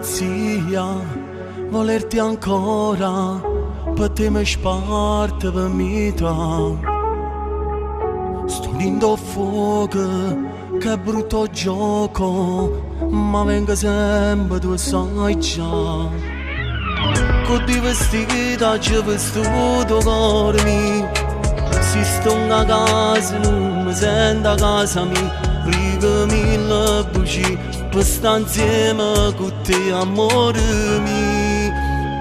pazzia, volerti ancora, per te mi sparte per mita. Sto lindo fuoco, che brutto gioco, ma venga sempre tu sai già. Con di vestita ci vestuto cuore mio, si sto a casa non mi sento a casa mia. Riga mille bugie per stare insieme con te amore mio.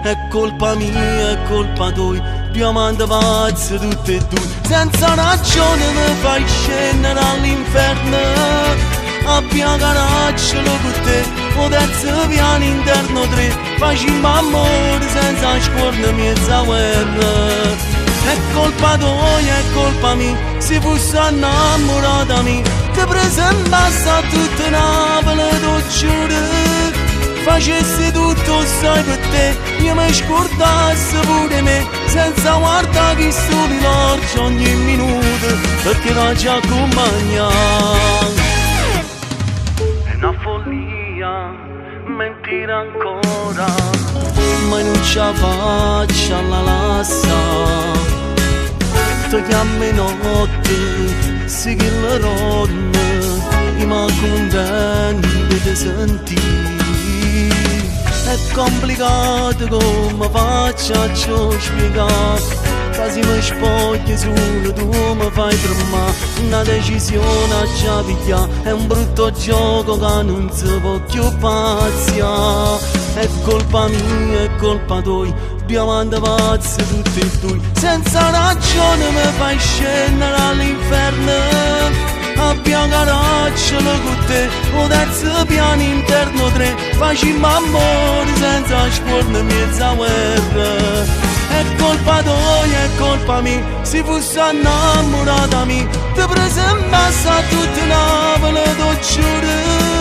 È colpa mia, è colpa tua, diamante pazzo tutte e due. Senza ragione mi fai scendere all'inferno, abbia coraggio con te, o terzo piano interno 3. Facciamo amore senza scuola mezza guerra. È colpa tua, è colpa mia, se fossi innamorata mia, ti presentasse a tutte Napoli, tu giuro. Facessi tutto sai per te, io mi scordassi pure me, senza guardare chi soli l'orcio ogni minuto, perché non ci accompagna. È una follia, mentire ancora, ma non ce la faccio alla lassa. Ti chiami notte, si che la ronne, ma contento di sentire. È complicato come faccio a spiegare, quasi mi spogli solo tu mi fai tremare. Una decisione a già pigliare, è un brutto gioco che non si può più pazziare. È colpa mia, è colpa tua, diamante pazzi tutti e due. Senza ragione mi fai scendere all'inferno, abbia coraggio con te, o terzo piano interno 3. Facciamo amore senza scuola mezza guerra. È colpa tua, è colpa mia, se fossi innamorata mia, ti presentassi a tutte Napoli, tu giuro.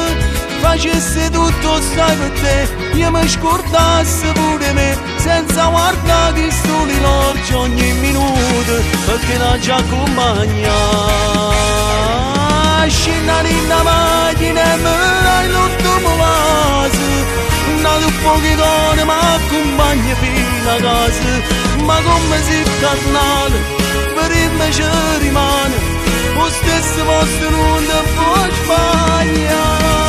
Facessi tutto stai per te, io mi scordassi pure me, senza guardare che soli l'orcio ogni minuto, perché non ci accompagna. Scendere in una macchina e me l'hai l'ultimo vaso, una pochi donne mi accompagna fino a casa, ma come si carnale, per il me ci rimane, lo stesso posto non ti può sbagliare.